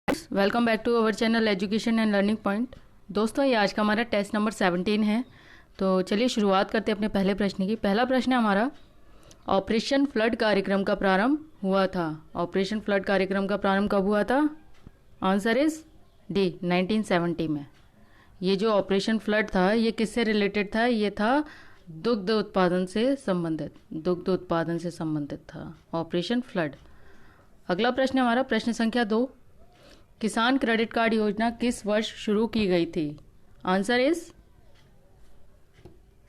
Welcome back to our channel education and learning point. दोस्तों, ये आज का हमारा टेस्ट नंबर 17 है। तो चलिए शुरुआत करते हैं अपने पहले प्रश्न की। पहला प्रश्न है हमारा, ऑपरेशन फ्लड कार्यक्रम का प्रारंभ हुआ था। ऑपरेशन फ्लड कार्यक्रम का प्रारंभ कब हुआ था? आंसर इज डी, 1970 में। ये जो ऑपरेशन फ्लड था ये किससे रिलेटेड था? ये था दुग्ध उत्पादन से संबंधित। दुग्ध उत्पादन से संबंधित था ऑपरेशन फ्लड। अगला प्रश्न हमारा प्रश्न संख्या 2, किसान क्रेडिट कार्ड योजना किस वर्ष शुरू की गई थी? आंसर इज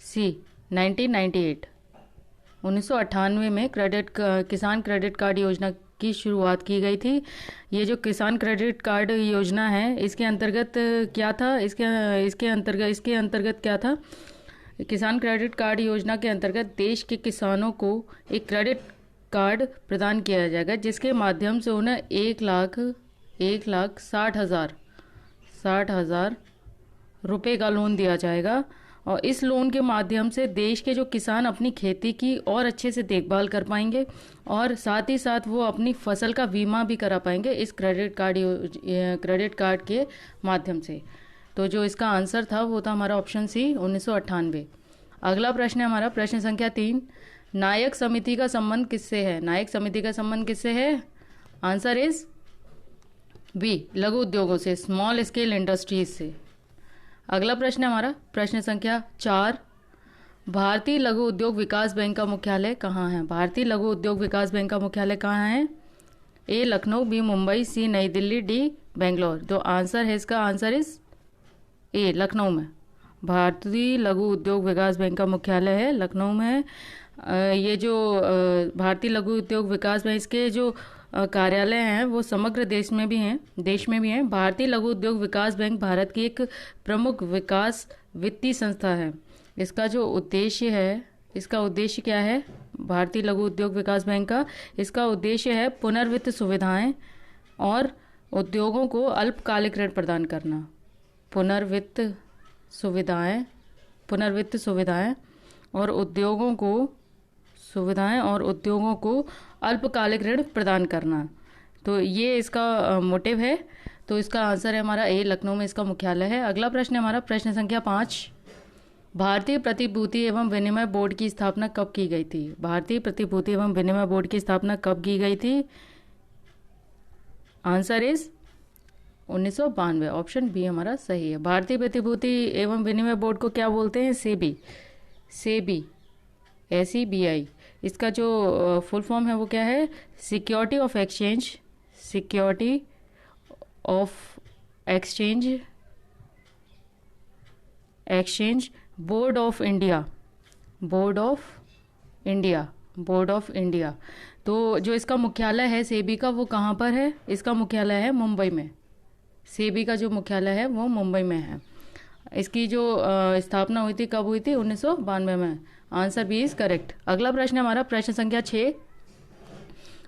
सी, 1998। 1998 में किसान क्रेडिट कार्ड योजना की शुरुआत की गई थी। ये जो किसान क्रेडिट कार्ड योजना है इसके अंतर्गत क्या था? इसके अंतर्गत क्या था? किसान क्रेडिट कार्ड योजना के अंतर्गत देश के किसानों को एक क्रेडिट कार्ड प्रदान किया जाएगा जिसके माध्यम से उन्हें 1,60,000 रुपये का लोन दिया जाएगा। और इस लोन के माध्यम से देश के जो किसान अपनी खेती की और अच्छे से देखभाल कर पाएंगे और साथ ही साथ वो अपनी फसल का बीमा भी करा पाएंगे इस क्रेडिट कार्ड के माध्यम से। तो जो इसका आंसर था वो था हमारा ऑप्शन सी, 1998। अगला प्रश्न है हमारा प्रश्न संख्या 3, नायक समिति का संबंध किससे है? नायक समिति का संबंध किससे है? आंसर इज बी, लघु उद्योगों से, स्मॉल स्केल इंडस्ट्रीज से। अगला प्रश्न है हमारा प्रश्न संख्या 4, भारतीय लघु उद्योग विकास बैंक का मुख्यालय कहाँ है? भारतीय लघु उद्योग विकास बैंक का मुख्यालय कहाँ है? ए लखनऊ, बी मुंबई, सी नई दिल्ली, डी बेंगलोर। तो आंसर है इसका आंसर इज ए, लखनऊ में। भारतीय लघु उद्योग विकास बैंक का मुख्यालय है लखनऊ में है। ये जो भारतीय लघु उद्योग विकास बैंक, इसके जो कार्यालय हैं वो समग्र देश में भी हैं। भारतीय लघु उद्योग विकास बैंक भारत की एक प्रमुख विकास वित्तीय संस्था है। इसका उद्देश्य क्या है? भारतीय लघु उद्योग विकास बैंक का इसका उद्देश्य है पुनर्वित्त सुविधाएं और उद्योगों को अल्पकालिक ऋण प्रदान करना। पुनर्वित्त सुविधाएं और उद्योगों को अल्पकालिक ऋण प्रदान करना। तो ये इसका मोटिव है। तो इसका आंसर है हमारा ए, लखनऊ में इसका मुख्यालय है। अगला प्रश्न है हमारा प्रश्न संख्या 5, भारतीय प्रतिभूति एवं विनिमय बोर्ड की स्थापना कब की गई थी? भारतीय प्रतिभूति एवं विनिमय बोर्ड की स्थापना कब की गई थी? Answer is 1992। ऑप्शन बी हमारा सही है। भारतीय प्रतिभूति एवं विनिमय बोर्ड को क्या बोलते हैं? सेबी, SEBI। इसका जो फुल फॉर्म है वो क्या है? Security of exchange board of India. तो जो इसका मुख्यालय है सेबी का वो कहाँ पर है? इसका मुख्यालय है मुंबई में। सेबी का जो मुख्यालय है वो मुंबई में है। इसकी जो स्थापना हुई थी कब हुई थी? 1992 में। Answer B is correct. अगला प्रश्न है हमारा प्रश्न संख्या 6,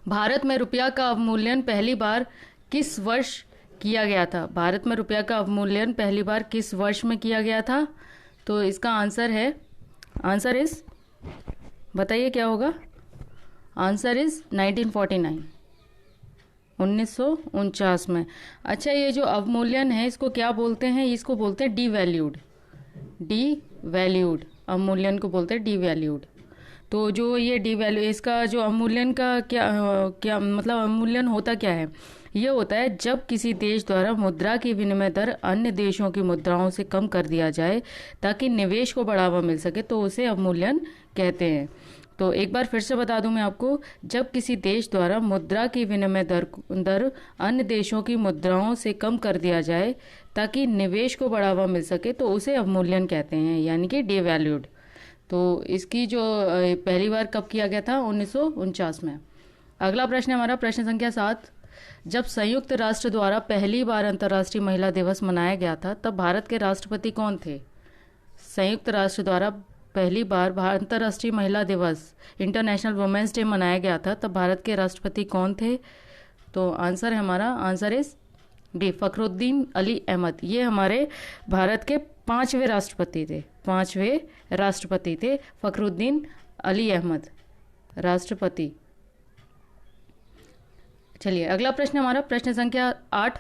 भारत में रुपया का अवमूल्यन पहली बार किस वर्ष किया गया था? भारत में रुपया का अवमूल्यन पहली बार किस वर्ष में किया गया था? तो इसका आंसर इज, बताइए क्या होगा? आंसर इज 1949, 1949 में। अच्छा, ये जो अवमूल्यन है इसको क्या बोलते हैं? इसको बोलते हैं डीवैल्यूड। अवमूल्यन को बोलते हैं डीवैल्यूड। तो जो ये इसका जो अवमूल्यन का क्या मतलब, अवमूल्यन होता क्या है? ये होता है जब किसी देश द्वारा मुद्रा की विनिमय दर अन्य देशों की मुद्राओं से कम कर दिया जाए ताकि निवेश को बढ़ावा मिल सके, तो उसे अवमूल्यन कहते हैं। तो एक बार फिर से बता दूं मैं आपको, जब किसी देश द्वारा मुद्रा की विनिमय दर अन्य देशों की मुद्राओं से कम कर दिया जाए ताकि निवेश को बढ़ावा मिल सके, तो उसे अवमूल्यन कहते हैं, यानी कि डीवैल्यूड। तो इसकी जो पहली बार कब किया गया था? 1949 में। अगला प्रश्न है हमारा प्रश्न संख्या 7, जब संयुक्त राष्ट्र द्वारा पहली बार अंतर्राष्ट्रीय महिला दिवस मनाया गया था तब भारत के राष्ट्रपति कौन थे? संयुक्त राष्ट्र द्वारा पहली बार अंतर्राष्ट्रीय महिला दिवस, इंटरनेशनल वुमेन्स डे मनाया गया था, तब भारत के राष्ट्रपति कौन थे? तो आंसर है हमारा answer is D, Fakhruddin Ali Ahmed. ये हमारे भारत के 5वें राष्ट्रपति थे फखरुद्दीन अली अहमद, राष्ट्रपति। चलिए अगला प्रश्न हमारा प्रश्न संख्या 8,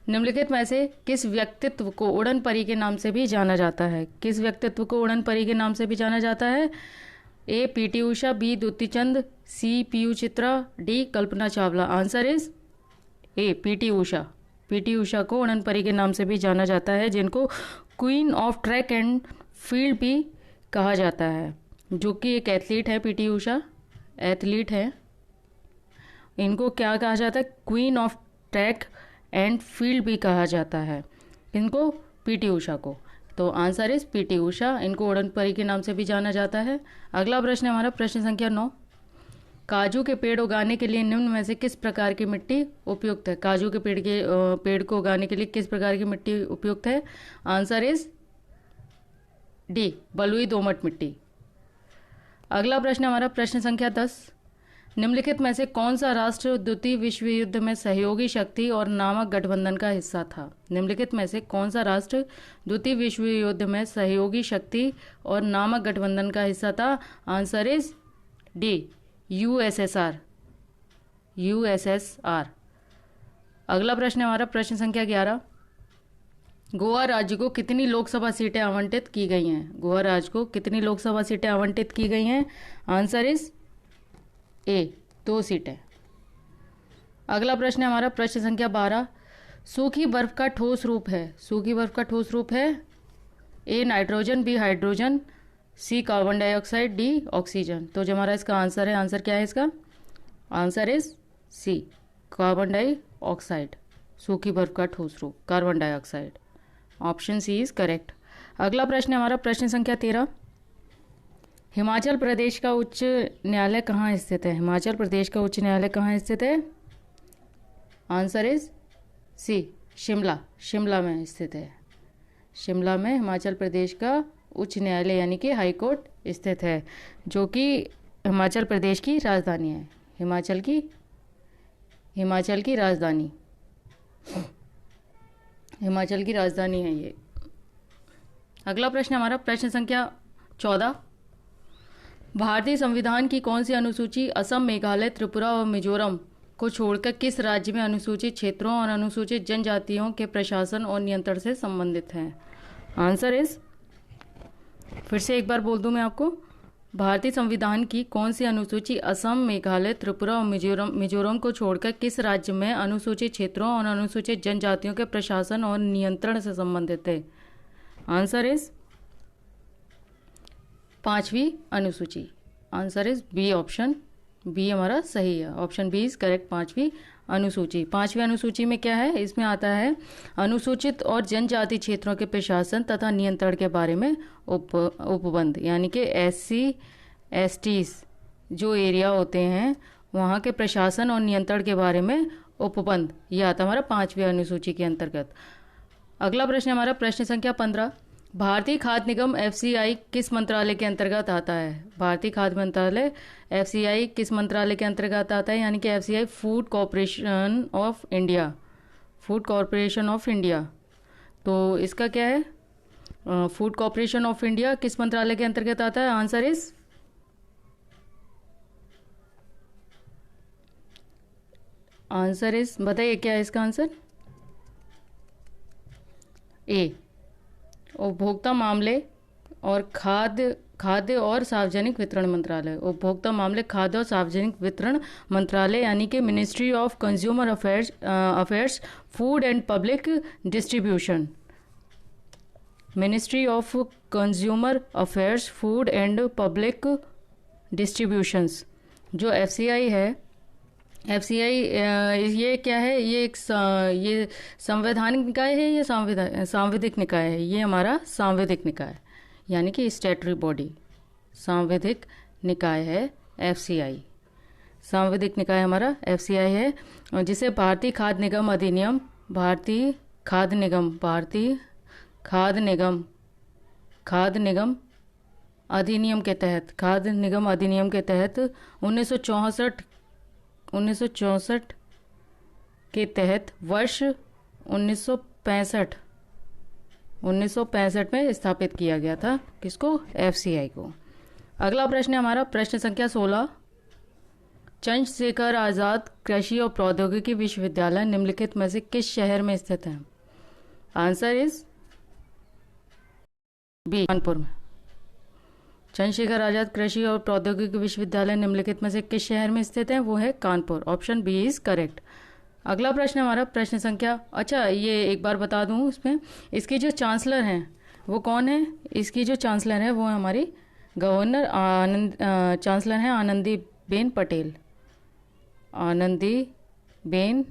निम्नलिखित में से किस व्यक्तित्व को उड़न परी के नाम से भी जाना जाता है? किस व्यक्तित्व को उड़न परी के नाम से भी जाना जाता है? A PT Usha, B Dutee Chand, C PU Chitra, D Kalpana Chawla. Answer is A PT Usha. PT Usha को उड़न परी के नाम से भी जाना जाता है, जिनको queen of track and field भी कहा जाता है, जो कि एक एथलीट है। पीटी उषा एथलीट है। इनको क्या कहा जाता है? Queen of track and field भी कहा जाता है। इनको पीटी उषा को। तो आंसर इज पीटी उषा। इनको उड़न परी के नाम से भी जाना जाता है। अगला प्रश्न है हमारा प्रश्न संख्या 9। काजू के पेड़ उगाने के लिए निम्न में से किस प्रकार की मिट्टी उपयुक्त है? काजू के पेड़ को उगाने के लिए किस प्रकार की मिट्टी उपयुक्त है? आंसर इज डी बलुई दोमट मिट्टी। अगला प्रश्न हमारा प्रश्न संख्या 10। निम्नलिखित में से कौन सा राष्ट्र द्वितीय विश्व युद्ध में सहयोगी शक्ति और नामक गठबंधन का हिस्सा था? निम्नलिखित में से कौन सा राष्ट्र द्वितीय विश्व युद्ध में सहयोगी शक्ति और नामक गठबंधन का हिस्सा था? Answer is D USSR. USSR. अगला प्रश्न हमारा प्रश्न संख्या 11। गोवा राज्य को कितनी लोकसभा सीटें आवंटित की गई हैं? गोवा राज्य को कितनी लोकसभा सीटें आवंटित की गई हैं? आंसर इज ए 2 सीटें। अगला प्रश्न है हमारा प्रश्न संख्या 12। सूखी बर्फ का ठोस रूप है। सूखी बर्फ का ठोस रूप है A nitrogen, B hydrogen, C carbon dioxide, D oxygen. तो जो हमारा इसका आंसर है, आंसर क्या है इसका? Answer is C carbon dioxide. सूखी बर्फ का ठोस रूप carbon dioxide. Option C is correct. अगला प्रश्न है हमारा प्रश्न संख्या 13। हिमाचल प्रदेश का उच्च न्यायालय कहाँ स्थित है? हिमाचल प्रदेश का उच्च न्यायालय कहाँ स्थित है? Answer is C Shimla. Shimla में स्थित है। शिमला में हिमाचल प्रदेश का उच्च न्यायालय यानी कि हाई कोर्ट स्थित है, जो कि हिमाचल प्रदेश की राजधानी है। हिमाचल की राजधानी हिमाचल की राजधानी है ये। अगला प्रश्न हमारा प्रश्न संख्या 14। भारतीय संविधान की कौन सी अनुसूची असम, मेघालय, त्रिपुरा और मिजोरम को छोड़कर किस राज्य में अनुसूचित क्षेत्रों और अनुसूचित जनजातियों के प्रशासन और नियंत्रण से संबंधित है? आंसर इज, फिर से एक बार बोल दूं मैं आपको, भारतीय संविधान की कौन सी अनुसूची असम, मेघालय, त्रिपुरा और मिजोरम को छोड़कर किस राज्य में अनुसूचित क्षेत्रों और अनुसूचित जनजातियों के प्रशासन और नियंत्रण से संबंधित है? आंसर इज 5वीं अनुसूची। Answer is B, option B हमारा सही है। ऑप्शन बी इज करेक्ट, 5वीं अनुसूची। 5वीं अनुसूची में क्या है? इसमें आता है अनुसूचित और जनजाति क्षेत्रों के प्रशासन तथा नियंत्रण के बारे में उपबंध, यानी कि SC/STs जो एरिया होते हैं वहाँ के प्रशासन और नियंत्रण के बारे में उपबंध, ये आता हमारा 5वीं अनुसूची के अंतर्गत। अगला प्रश्न हमारा प्रश्न संख्या 15। भारतीय खाद्य निगम FCI किस मंत्रालय के अंतर्गत आता है? भारतीय खाद्य मंत्रालय FCI किस मंत्रालय के अंतर्गत आता है? यानी कि FCI food corporation of India. Food corporation of India. तो इसका क्या है? फूड कॉरपोरेशन ऑफ इंडिया किस मंत्रालय के अंतर्गत आता है? आंसर इज बताइए क्या है इसका आंसर? ए उपभोक्ता मामले और खाद्य और सार्वजनिक वितरण मंत्रालय। उपभोक्ता मामले, खाद्य और सार्वजनिक वितरण मंत्रालय यानी कि ministry of consumer affairs, food and public distribution. Ministry of consumer affairs, food and public distributions. जो FCI है, FCI ये क्या है? ये एक ये संवैधानिक निकाय है या सांविधिक निकाय है? ये हमारा सांविधिक निकाय यानी कि स्टैट्यूटरी बॉडी, सांविधिक निकाय है FCI। सांविधिक निकाय हमारा FCI है, जिसे भारतीय खाद्य निगम अधिनियम, भारतीय खाद्य निगम अधिनियम के तहत 1964 के तहत वर्ष 1965 में स्थापित किया गया था। किसको? FCI को। अगला प्रश्न है हमारा प्रश्न संख्या 16। चंद्रशेखर आज़ाद कृषि और प्रौद्योगिकी विश्वविद्यालय निम्नलिखित में से किस शहर में स्थित है? आंसर इज बी, कानपुर में। चंद्रशेखर आज़ाद कृषि और प्रौद्योगिकी विश्वविद्यालय निम्नलिखित में से किस शहर में स्थित है? वो है Kanpur. Option B is correct. अगला प्रश्न हमारा प्रश्न संख्या, अच्छा ये एक बार बता दूं, उसमें इसकी जो चांसलर हैं वो कौन है? इसकी जो चांसलर है वो है हमारी गवर्नर चांसलर हैं आनंदीबेन पटेल। आनंदीबेन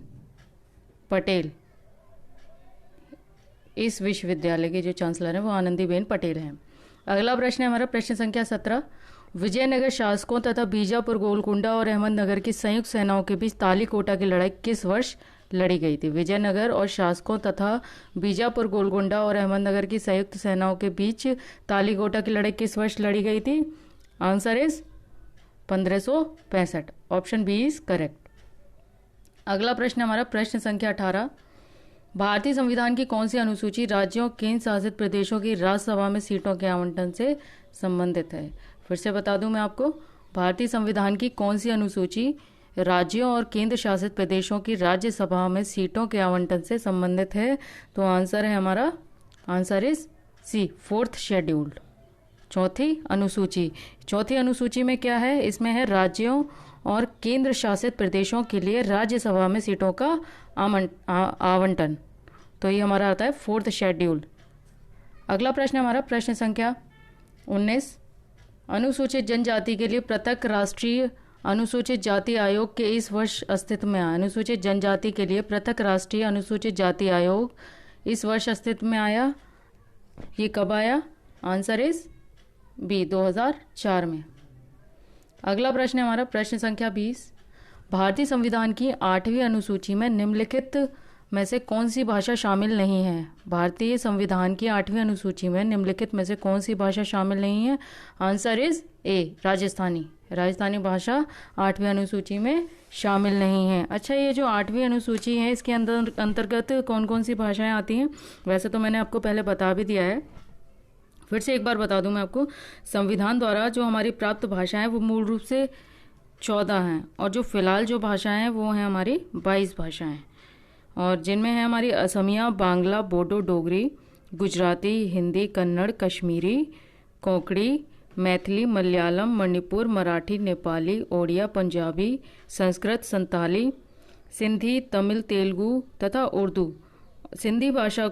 पटेल इस विश्वविद्यालय के जो चांसलर हैं वो आनंदीबेन पटेल हैं। अगला प्रश्न है हमारा प्रश्न संख्या 17। विजयनगर शासकों तथा बीजापुर, गोलकुंडा और अहमदनगर की संयुक्त सेनाओं के बीच तालीकोटा की लड़ाई किस वर्ष लड़ी गई थी? विजयनगर और शासकों तथा बीजापुर, गोलकुंडा और अहमदनगर की संयुक्त सेनाओं के बीच तालीकोटा की लड़ाई किस वर्ष लड़ी गई थी? Answer is 1565। Option B is correct. अगला प्रश्न हमारा प्रश्न संख्या 18। भारतीय संविधान की कौन सी अनुसूची राज्यों और केंद्र शासित प्रदेशों की राज्यसभा में सीटों के आवंटन से संबंधित है? फिर से बता दूं मैं आपको, भारतीय संविधान की कौन सी अनुसूची राज्यों और केंद्र शासित प्रदेशों की राज्यसभा में सीटों के आवंटन से संबंधित है? तो आंसर है हमारा, answer is C, 4th scheduled, चौथी अनुसूची। चौथी अनुसूची में क्या है? इसमें है राज्यों और केंद्र शासित प्रदेशों के लिए राज्यसभा में सीटों का आवंटन। तो ये हमारा आता है 4th शेड्यूल। अगला प्रश्न हमारा प्रश्न संख्या 19। अनुसूचित जनजाति के लिए पृथक राष्ट्रीय अनुसूचित जाति आयोग के इस वर्ष अस्तित्व में आया। अनुसूचित जनजाति के लिए पृथक राष्ट्रीय अनुसूचित जाति आयोग इस वर्ष अस्तित्व में आया। ये कब आया? आंसर इज बी, 2004 में। अगला प्रश्न है हमारा प्रश्न संख्या 20। भारतीय संविधान की 8वीं अनुसूची में निम्नलिखित में से कौन सी भाषा शामिल नहीं है? भारतीय संविधान की 8वीं अनुसूची में निम्नलिखित में से कौन सी भाषा शामिल नहीं है? आंसर इज ए, राजस्थानी। राजस्थानी भाषा 8वीं अनुसूची में शामिल नहीं है। अच्छा, ये जो 8वीं अनुसूची है इसके अंतर्गत कौन कौन सी भाषाएं आती हैं? वैसे तो मैंने आपको पहले बता भी दिया है, फिर से एक बार बता दूं मैं आपको। संविधान द्वारा जो हमारी प्राप्त भाषाएं हैं वो मूल रूप से 14 हैं, और जो फिलहाल जो भाषाएं हैं वो हैं हमारी 22 भाषाएं, और जिनमें है हमारी असमिया, बांग्ला, बोडो, डोगरी, गुजराती, हिंदी, कन्नड़, कश्मीरी, कोंकणी, मैथिली, मलयालम, मणिपुर, मराठी, नेपाली, ओडिया, पंजाबी, संस्कृत, संताली, सिंधी, तमिल, तेलुगु तथा उर्दू। सिंधी भाषा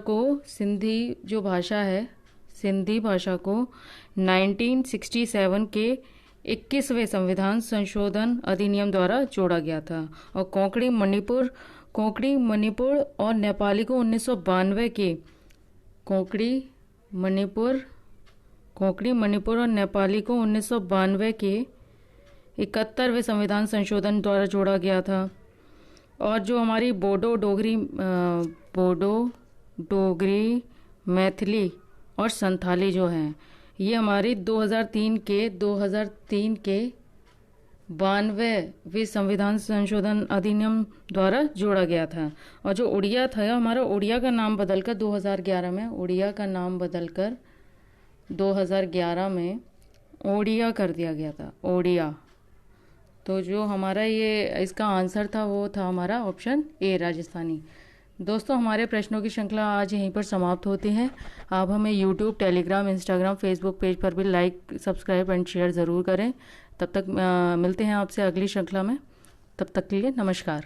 को 1967 के 21वें संविधान संशोधन अधिनियम द्वारा जोड़ा गया था। और कोंकणी, मणिपुर और नेपाली को 1992 के कोंकणी, मणिपुर और नेपाली को 1992 के 71वें संविधान संशोधन द्वारा जोड़ा गया था। और जो हमारी बोडो, डोगरी, मैथिली और संथाली जो हैं, ये हमारी 2003 के 92वें संविधान संशोधन अधिनियम द्वारा जोड़ा गया था। और जो उड़िया था हमारा, उड़िया का नाम बदलकर 2011 में ओडिया कर दिया गया था, ओडिया। तो जो हमारा ये इसका आंसर था वो था हमारा ऑप्शन ए, राजस्थानी। दोस्तों, हमारे प्रश्नों की श्रृंखला आज यहीं पर समाप्त होती है। आप हमें YouTube, Telegram, Instagram, Facebook page पर भी लाइक, सब्सक्राइब एंड शेयर ज़रूर करें। तब तक मिलते हैं आपसे अगली श्रृंखला में। तब तक के लिए नमस्कार।